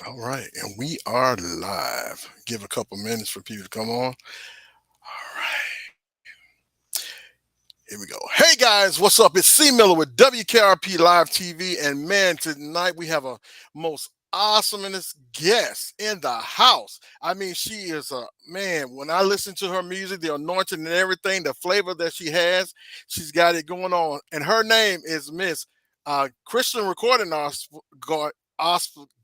All right, and we are live. Give a couple minutes for people to come on. All right, here we go. Hey guys, what's up? It's C Miller with WKRP Live TV, and man, tonight we have a most awesomest guest in the house. I mean, she is a man. When I listen to her music, the anointing and everything, the flavor that she has, she's got it going on. And her name is Miss Christian Recording Artist,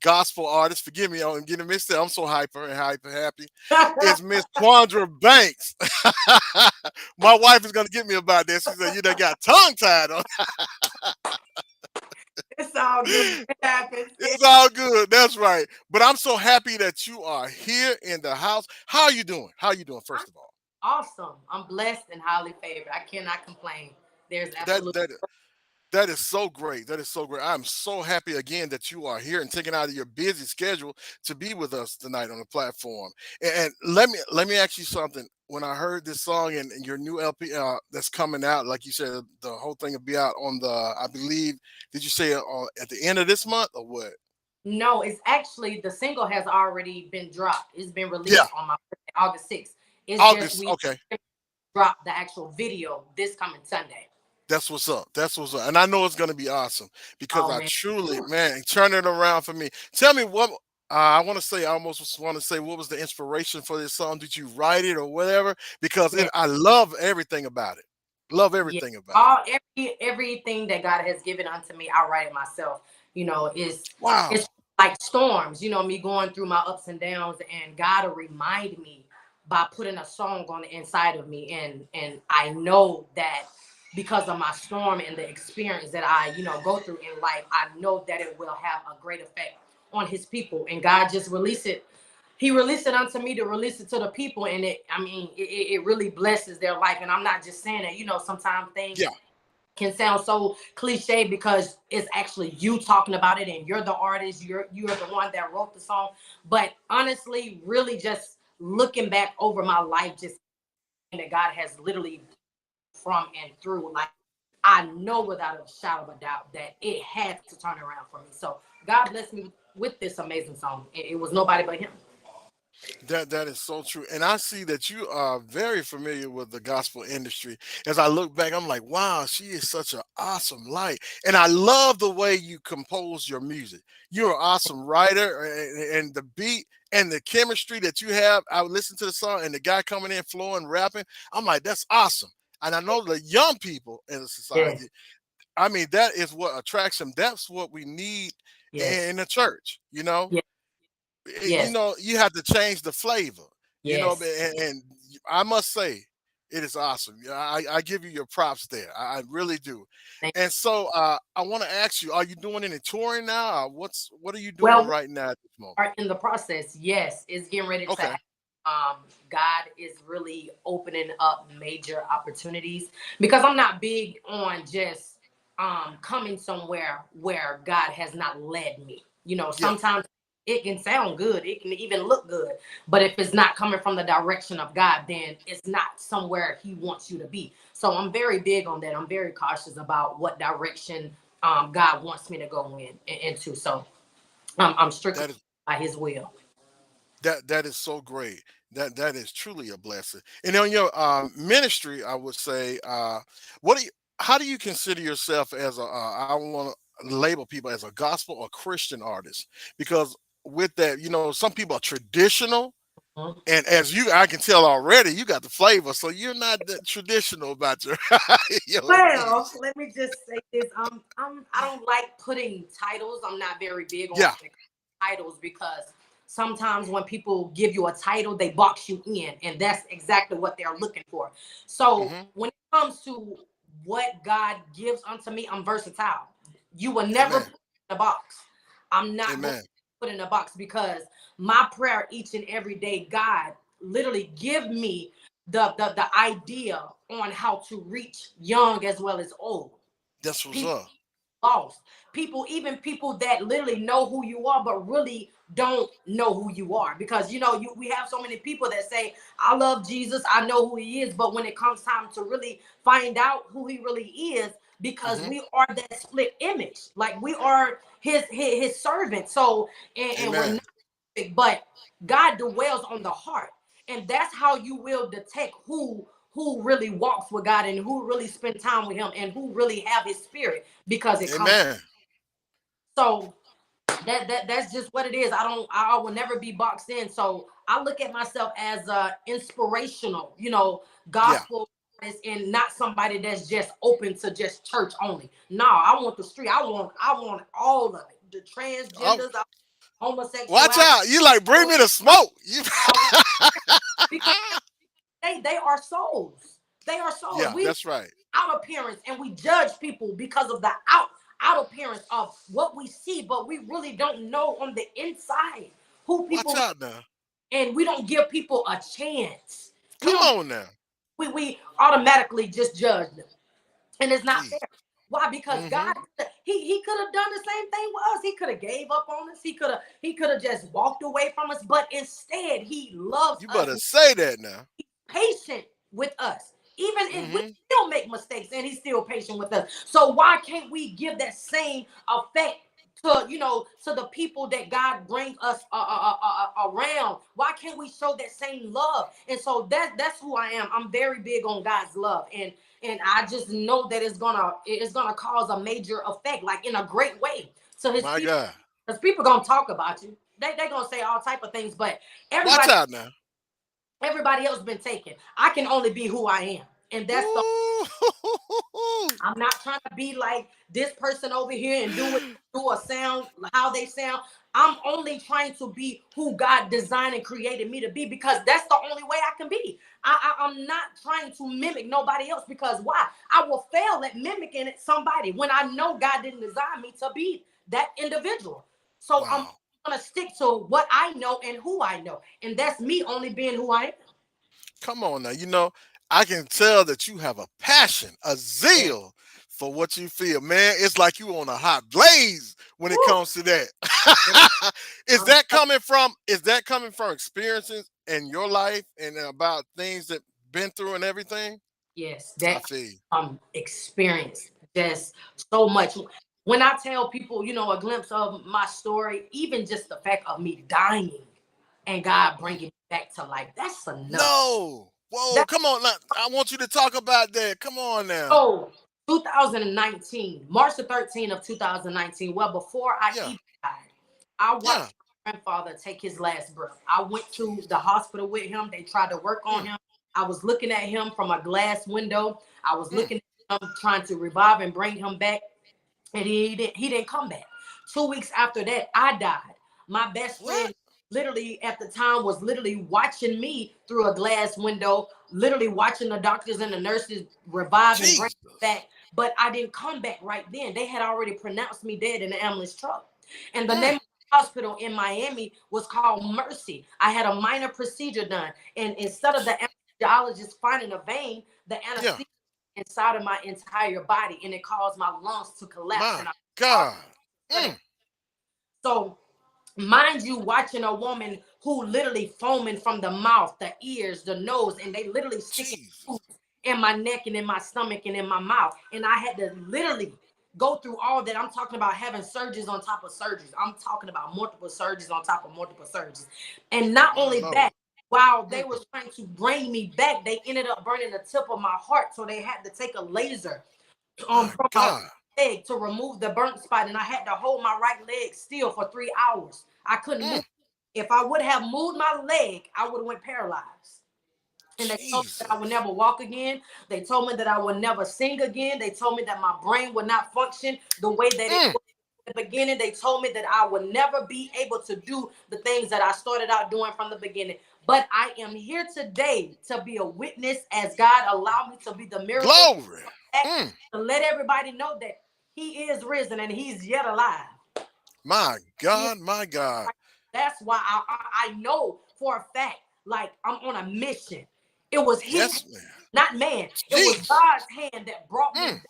gospel artist. Forgive me, I'm getting mixed up. I'm so hyper and hyper happy. Is Miss Quandra Banks. My wife is gonna get me about this. She said, "You done got tongue tied on." It's all good. It happens. It's all good. That's right. But I'm so happy that you are here in the house. How are you doing? How are you doing? I'm First of all, awesome. I'm blessed and highly favored. I cannot complain. There's that absolutely that that is so great. That is so great. I'm so happy again that you are here and taking out of your busy schedule to be with us tonight on the platform. And let me ask you something. When I heard this song and your new LP that's coming out, like you said, the whole thing will be out on the, I believe, did you say at the end of this month or what? no. It's actually the single has already been dropped. It's been Yeah, released on my birthday, August 6th. It's just August. we Okay. dropped the actual video this coming Sunday. That's what's up. That's what's up. And I know it's going to be awesome because Oh I man. truly, man, turn it around for me. Tell me what I want to say. I almost want to say, what was the inspiration for this song? Did you write it or whatever? Because Yeah. I love everything about it. Love Yeah. everything about it. All everything that God has given unto me, I write it myself. It's Wow. like storms, me going through my ups and downs, and God will remind me by putting a song on the inside of me. And I know that because of my storm and the experience that I, go through in life, I know that it will have a great effect on his people. And God just released it. He released it unto me to release it to the people, and it really blesses their life. And I'm not just saying that. Sometimes things Yeah. can sound so cliche because it's actually you talking about it, and you're the artist. You're the one that wrote the song. But honestly, really, just looking back over my life, just that God has literally from and through, like I know without a shadow of a doubt that it had to turn around for me. So God blessed me with this amazing song. It was nobody but Him. That is so true. And I see that you are very familiar with the gospel industry. As I look back, I'm like, wow, she is such an awesome light. And I love the way you compose your music. You're an awesome writer and the beat and the chemistry that you have. I would listen to the song and the guy coming in flowing, rapping. I'm like, that's awesome. And I know the young people in the Yes, society, I mean, that is what attracts them. That's what we need yes, in the church, you know? yes, yes, You have to change the flavor, yes. and I must say it is awesome. Yeah, I give you your props there. I really do. Thank And so I want to ask you, are you doing any touring now? What are you doing Well, right now at this moment? are in the process. Yes, it's getting ready to Okay. happen. God is really opening up major opportunities because I'm not big on just coming somewhere where God has not led me. Yeah. Sometimes it can sound good, it can even look good, but if it's not coming from the direction of God, then it's not somewhere He wants you to be. So I'm very big on that. I'm very cautious about what direction God wants me to go into. So I'm strictly That is by His will. that is so great. That is truly a blessing. And on your ministry, I would say, what do you? How do you consider yourself as a? I want to label people as a gospel or Christian artist because with that, some people are traditional, Mhm. and as I can tell already, you got the flavor, so you're not that traditional about your Well, music. let me just say this. I don't like putting titles. I'm not very big on Yeah, when it comes to titles because sometimes when people give you a title, they box you in, and that's exactly what they're looking for. So hmm, when it comes to what God gives unto me, I'm versatile. You will never amen, put me in a box. I'm not going to amen. put in a box because my prayer each and every day, God literally give me the idea on how to reach young as well as old That's what's people up. lost people, even people that literally know who you are but really don't know who you are, because we have so many people that say I love Jesus, I know who He is, but when it comes time to really find out who He really is, because Hmm. we are that split image. Like we are his servant. So and we're Amen. not perfect, but God dwells on the heart. And that's how you will detect who really walks with God and who really spend time with him and who really have his spirit because it comes. Amen. So that's just what it is. I will never be boxed in. So I look at myself as inspirational, Yeah. gospel artist and not somebody that's just open to just church only. No, I want the street. I want all of it. The Oh, transgenders, watch homosexuality. out. You like bring me the smoke. You I want because they are souls. They are souls. Yeah, We that's right. out appearance and we judge people because of the out appearance of what we see, but we really don't know on the inside who Watch people, out now. and we don't give people a chance. We Come don't on now. we automatically just judge them. And it's not fair. Jeez. Why? Because God, Hmm. he could have done the same thing with us. He could have gave up on us. He could have just walked away from us. But instead, he loves You us, better say that now. patient with us. Even if we Hmm. still make mistakes and he's still patient with us. So why can't we give that same effect to the people that God brings us around? Why can't we show that same love? And so that's who I am. I'm very big on God's love, and I just know that it's gonna cause a major effect, like in a great way, to his My people. God. Because people gonna talk about you. They gonna say all type of things, but Watch everybody out now. everybody else been taken. I can only be who I am, and that's the. Ooh. I'm not trying to be like this person over here and do a sound how they sound. I'm only trying to be who God designed and created me to be because that's the only way I can be. I'm not trying to mimic nobody else because why? I will fail at mimicking somebody when I know God didn't design me to be that individual. So I'm Wow. gonna stick to what I know and who I know, and that's me only being who I am. Come on now. I can tell that you have a passion, a Yeah. zeal for what you feel, man. It's like you on a hot blaze when it Woo! comes to that. Yeah, Is I'm that coming from experiences in your life and about things that been through and everything? yes, I that feel you. experience just so much. When I tell people, a glimpse of my story, even just the fact of me dying and God Mm. bringing me back to life, that's enough. No. Whoa, That's come on now. I want you to talk about that. Come on now. so 2019, March the 13th of 2019. Well, before I Yeah. even died, I Yeah. watched my grandfather take his last breath. I went to the Jesus. hospital with him. They tried to work on Mm, him. I was looking at him from a glass window. I was mm. looking at him trying to revive and bring him back, and he didn't come back. 2 weeks after that, I died. My best What? friend literally at the time was literally watching me through a glass window, literally watching the doctors and the nurses revive and bring me Jesus. back. But I didn't come back right then. They had already pronounced me dead in the ambulance truck. And the name Mm. of the hospital in Miami was called Mercy. I had a minor procedure done. And instead of the anesthesiologist finding a vein, the Yeah. anesthesia inside of my entire body, and it caused my lungs to collapse My and I God. started. Mm. So mind you, watching a woman who literally foaming from the mouth, the ears, the nose, and they literally sticking Jesus. tubes in my neck and in my stomach and in my mouth. And I had to literally go through all that. I'm talking about having surgeries on top of surgeries. I'm talking about multiple surgeries on top of multiple surgeries. And not My only Lord. that, while they Mm. were trying to bring me back, they ended up burning the tip of my heart. So they had to take a laser My from my God. leg to remove the burnt spot, and I had to hold my right leg still for 3 hours. I couldn't move. Mm. If I would have moved my leg, I would have went paralyzed. And they told me that I would Jesus. never walk again. They told me that I would never sing again. They told me that my brain would not function the way that it Mm. was in the beginning. They told me that I would never be able to do the things that I started out doing from the beginning. But I am here today to be a witness as God allowed me to be the miracle Glory. Mm. to let everybody know that he is risen and he's yet alive. My He is God. My God. right. That's why I know for a fact, like I'm on a mission. It was his hand, Yes, man. not man. It was Jesus. God's hand that brought me Mm.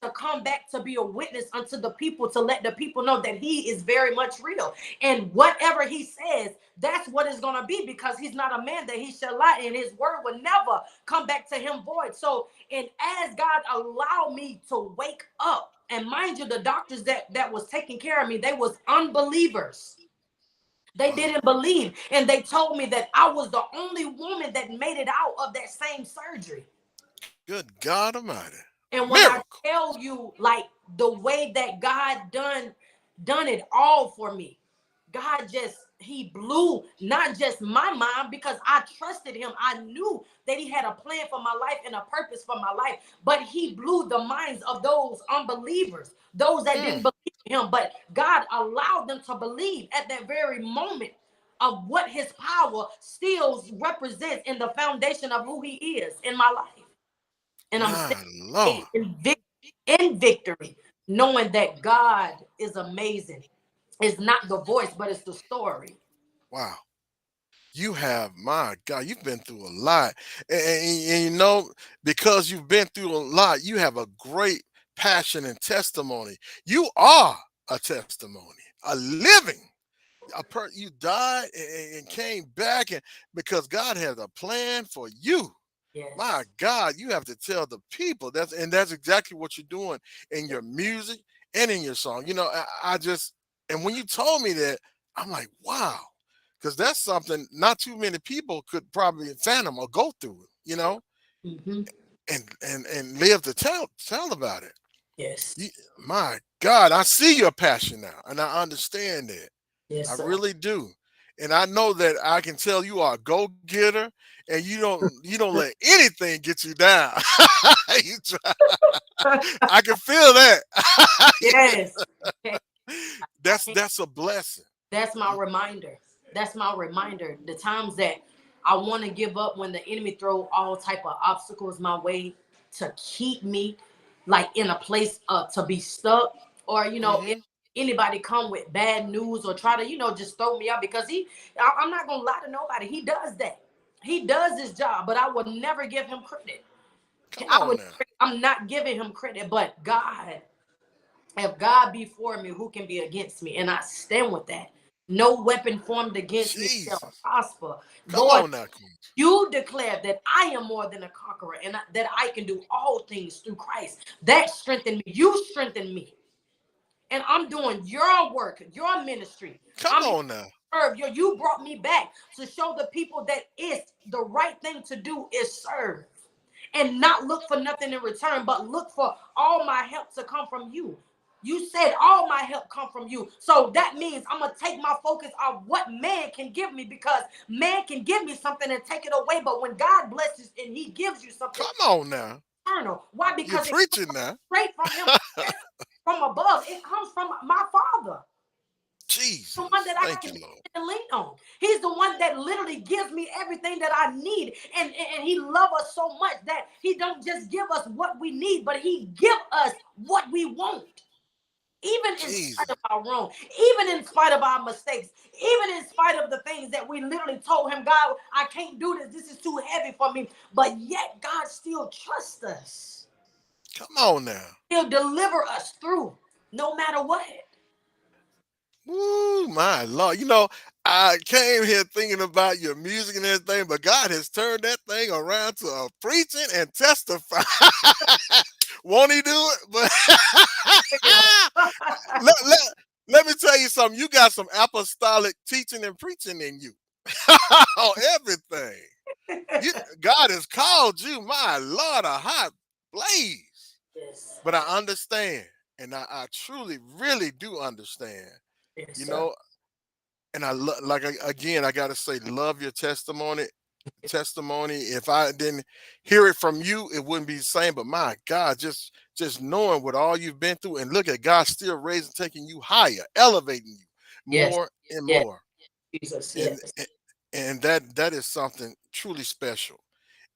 back. to come back to be a witness unto the people, to let the people know that he is very much real. And whatever he says, that's what it's going to be, because he's not a man that he shall lie, and his word will never come back to him void. So, and as God allowed me to wake up, and mind you, the doctors that was taking care of me, they was unbelievers. They Wow. didn't believe. And they told me that I was the only woman that made it out of that same surgery. Good God Almighty. And when I Miracle. tell you, like, the way that God done it all for me, God just, he blew not just my mind, because I trusted him. I knew that he had a plan for my life and a purpose for my life, but he blew the minds of those unbelievers, those that Mm, didn't believe him. But God allowed them to believe at that very moment of what his power still represents in the foundation of who he is in my life. And I'm still my Lord. in victory, knowing that God is amazing. It's not the voice, but it's the story. Wow. You have, my God, you've been through a lot. And you know, because you've been through a lot, you have a great passion and testimony. You are a testimony, a living. You died and came back, and because God had a plan for you. My Yes. God, you have to tell the people that's exactly what you're doing in your music and in your song. You know, I just, and when you told me that, I'm like, wow, because that's something not too many people could probably fathom or go through. You know, Hmm. and live to tell about it. Yes. You, my God, I see your passion now, and I understand that. I Yes, sir. really do. And I know that I can tell you are a go-getter, and you don't let anything get you down. You try, I can feel that. Yes. Okay. I that's can't. that's a blessing. That's my Y- reminder. That's my reminder. The times that I want to give up, when the enemy throw all type of obstacles my way to keep me like in a place to be stuck, or if mhm. anybody come with bad news or try to just throw me out, because I'm not gonna lie to nobody. He does that. He does his job, but I would never give him credit. Come I on would. now, I'm not giving him credit, but God. If God be for me, who can be against me? And I stand with that. No weapon formed against me shall Jesus. prosper. Come Lord, on now, Queen. you declare that I am more than a conqueror, and that I can do all things through Christ. That strengthened me. You strengthened me. And I'm doing your work, your ministry. Come I'm here on now. to serve. You brought me back to show the people that it's the right thing to do is serve, and not look for nothing in return, but look for all my help to come from you. You said all my help come from you. So that means I'm going to take my focus off what man can give me, because man can give me something and take it away. But when God blesses and he gives you something Come on now. eternal, why? You're Because it comes preaching now. straight from him, from above. It comes from my Father, the one Jesus. that I Thank can you, Lord. lean on. He's the one that literally gives me everything that I need. And he loves us so much that he don't just give us what we need, but he give us what we want. Even in spite Jesus. of our wrong, even in spite of our mistakes, even in spite of the things that we literally told him, God, I can't do this. This is too heavy for me. But yet God still trusts us. Come on now. He'll deliver us through no matter what. Woo, my Lord. You know, I came here thinking about your music and everything, but God has turned that thing around to a preaching and testify. Won't he do it? But let, let, let me tell you something. You got some apostolic teaching and preaching in you. On everything. You God has called you, my Lord, a hot blaze. Yes. But I understand, and I truly, really do understand. Yes, You sir. know, and again, I gotta say, love your testimony. Testimony. If I didn't hear it from you, it wouldn't be the same. But my God, just knowing what all you've been through, and look at God still raising, taking you higher, elevating you Yes. more and Yes. more, Jesus. and Yes. and that is something truly special.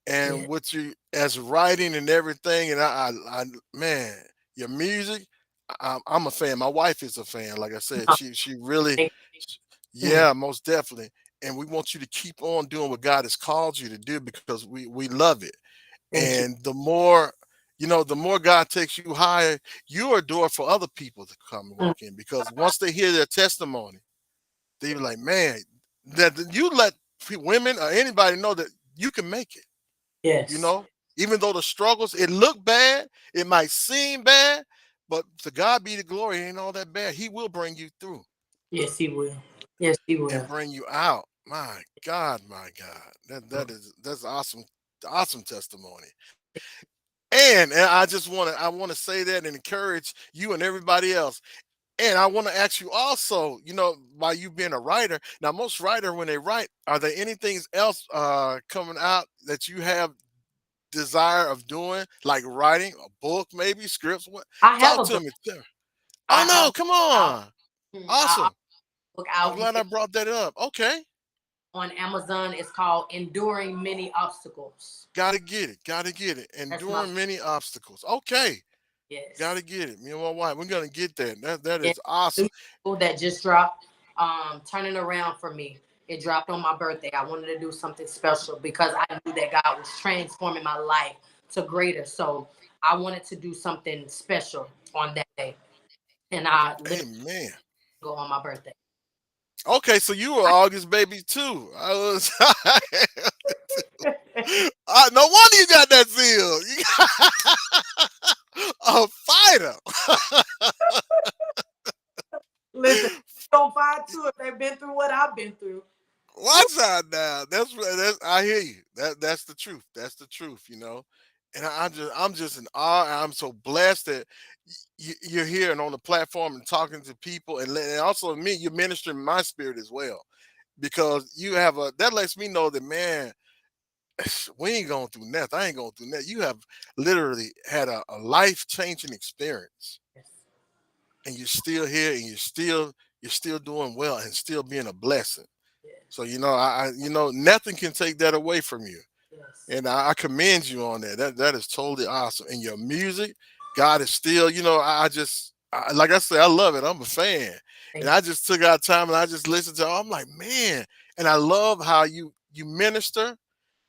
And Yes. with you as writing and everything, and man, your music, I'm a fan. My wife is a fan. Like I said, No, she really, thank you. yeah, most definitely. And we want you to keep on doing what God has called you to do, because we love it. Thank you. And the more, The more God takes you higher, you're a door for other people to come and Mm, walk in, because once they hear their testimony, they be like, man, that you let women or anybody know that you can make it. You yes. know, even though the struggles, it look bad, it might seem bad, but to God be the glory. It ain't all that bad. He will bring you through Yes, he will. Yes, he and will. bring you out. My God, that's awesome, awesome testimony. And I want to say that and encourage you and everybody else. And I want to ask you also, by you being a writer, now most writer when they write, are there anything else coming out that you have desire of doing, like writing a book, maybe scripts? What? I have Talk a to book. me. Oh I have no, a come book out. on. I Awesome. book I'm out. You glad can I brought that up. Okay. on Amazon. It's called Enduring Many Obstacles. Gotta get it. Gotta get it. That's my Enduring many obstacles. Okay. Gotta yes. get it. Me and my wife, we're gonna get that. That Yes. is New awesome. single that just dropped. Turning around for me. It dropped on my birthday. I wanted to do something special because I knew that God was transforming my life to greater. So I wanted to do something special on that day. And I literally Amen. go on my birthday. Okay, so you were August baby too. I was no wonder you got that zeal. You got a fighter. Listen, don't fight too if they've been through what I've been through. Woo. Watch out now. That's I hear you. That's the truth. That's the truth. And I'm just in awe. I'm so blessed that you're here and on the platform and talking to people, and also me, you're ministering my spirit as well, because you have a that lets me know that, man, we ain't going through nothing. I ain't going through nothing. You have literally had a life changing experience, Yes, and you're still here, and you're still doing well and still being a blessing. So yes, nothing can take that away from you, yes. and I commend you on that. That is totally awesome. And your music, God is still, like I said, I love it. I'm a fan, and Thank I just took out time and I just listened to it. I'm like, man, and I love how you minister,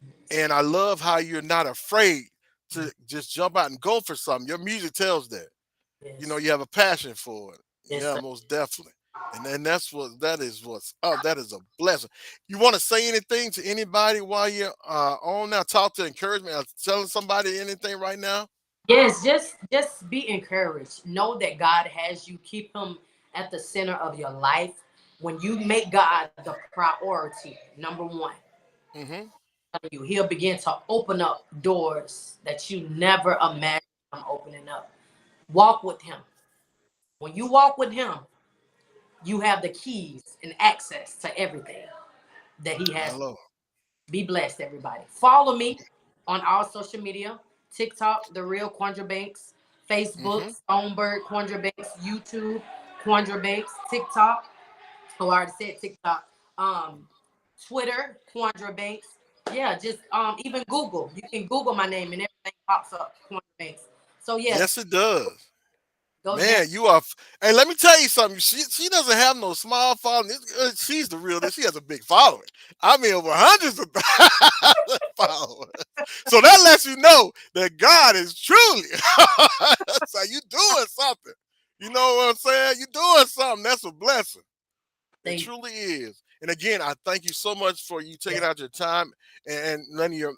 you. and I love how you're not afraid to just jump out and go for something. Your music tells that. Yes, You have a passion for it. yes, Yeah, sir. most definitely. And then that is what's up. That is a blessing. You want to say anything to anybody while you're on now? Talk to encouragement. Telling somebody anything right now? Yes, just be encouraged. Know that God has you. Keep Him at the center of your life. When you make God the priority, number one, Hmm. you He'll begin to open up doors that you never imagined Him opening up. Walk with Him. When you walk with Him, you have the keys and access to everything that He My has. Lord. Be blessed, everybody. Follow me on all social media: TikTok, The Real Quandra Banks; Facebook, Hmm. Stonebird Quandra Banks; YouTube, Quandra Banks; TikTok. Oh, I already said TikTok. Um, Twitter, Quandra Banks. Yeah, just even Google. You can Google my name and everything pops up, Quandra Banks. So yes, Yes, it does. go there. Man, you are. Hey, let me tell you something. She doesn't have no small following. She's the real. She has a big following. I mean, over hundreds of followers. So that lets you know that God is truly. So you doing something. You know what I'm saying? You doing something. That's a blessing. It Thank truly is. And again, I thank you so much for you you. taking out your time and letting your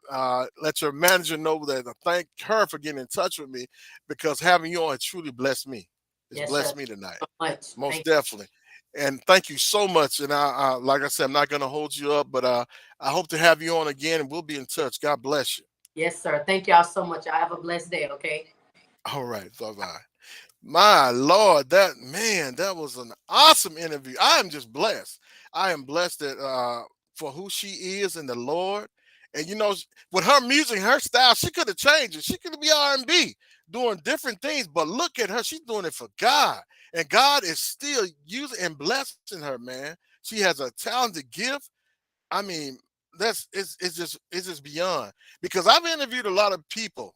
let your manager know that I thank her for getting in touch with me, because having you on has truly blessed me. It's Yes, sir. blessed me tonight, So much. most Thank definitely. And thank you so much. And like I said, I'm not going to hold you up, but I hope to have you on again, and we'll be in you. touch. God bless you. Yes, sir. Thank y'all so much. Y'all have a blessed day. Okay. All right, bye bye. My Lord, that was an awesome interview. I am just blessed. I am blessed that for who she is in the Lord. And with her music, her style, she could have changed it. She could be R&B, doing different things. But look at her, she's doing it for God, and God is still using and blessing her. Man, she has a talented gift. I mean, it's just beyond, because I've interviewed a lot of people,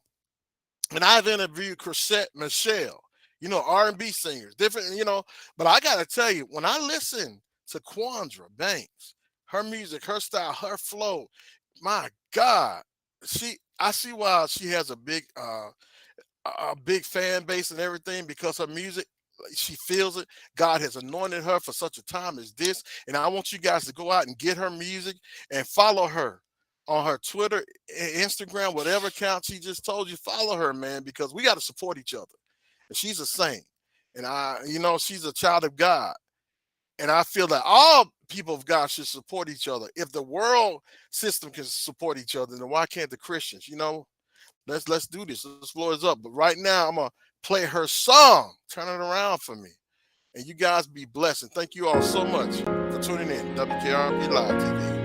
and I've interviewed Chrisette Michelle, R&B singers, different, but I gotta tell you, when I listen to Quandra Banks, her music, her style, her flow, my God, I see why she has a big a big fan base and everything because her music. Like, she feels it. God has anointed her for such a time as this. And I want you guys to go out and get her music and follow her on her Twitter, Instagram, whatever account she just told you. Follow her, man, because we got to support each other. And she's a saint. And she's a child of God. And I feel that all people of God should support each other. If the world system can support each other, then why can't the Christians? Let's do this. This floor is up. But right now, I'm gonna play her song. Turn it around for me. And you guys be blessed. And thank you all so much for tuning in. WKRP Live TV.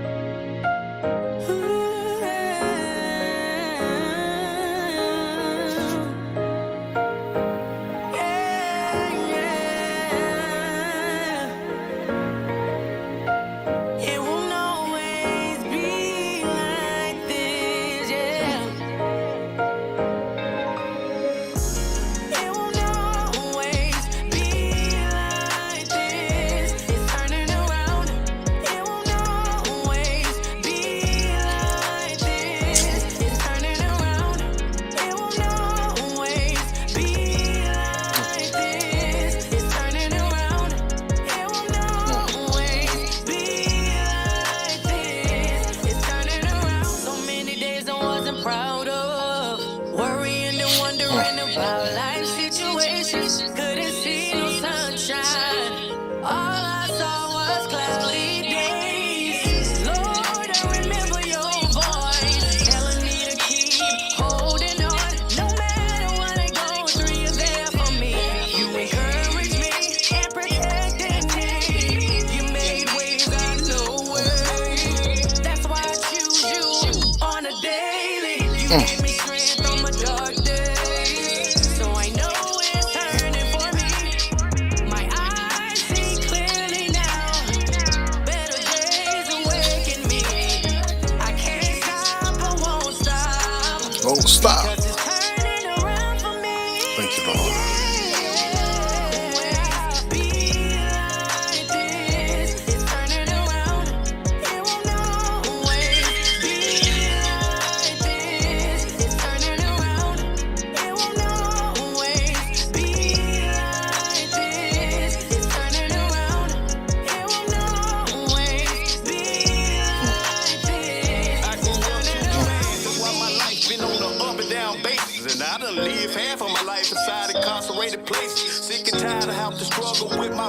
Don't stop. Thank you, Lord.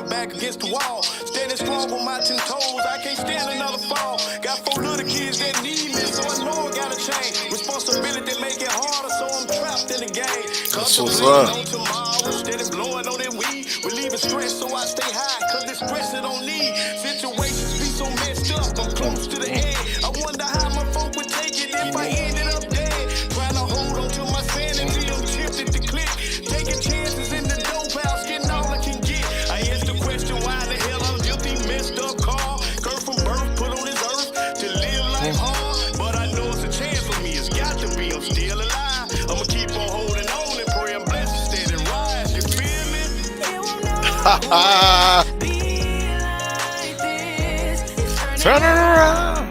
Back against the wall, standing strong on my 10 toes. I can't stand another fall. Got 4 little kids that need me, so I know I gotta change. Responsibility make it harder, so I'm trapped in the game. That's what's up. On tomorrow, steady blowing on that weed, relieving stress, so I stay high. Cause this stress I don't need. Situations be so messed up, I'm close to the edge. I wonder how my folk would take it if I ended up dead. Trying to hold on to my sanity, I'm tempted to click. Taking chances in the dope house, getting all I can get. I asked the question why the hell I'm guilty, messed up car. Curse from birth, put on this earth to live life hard. But I know it's a chance for me, it's got to be, I'm still alive. I'ma keep on holding on and pray and bless you, steady rise, you feel me? Turn it around.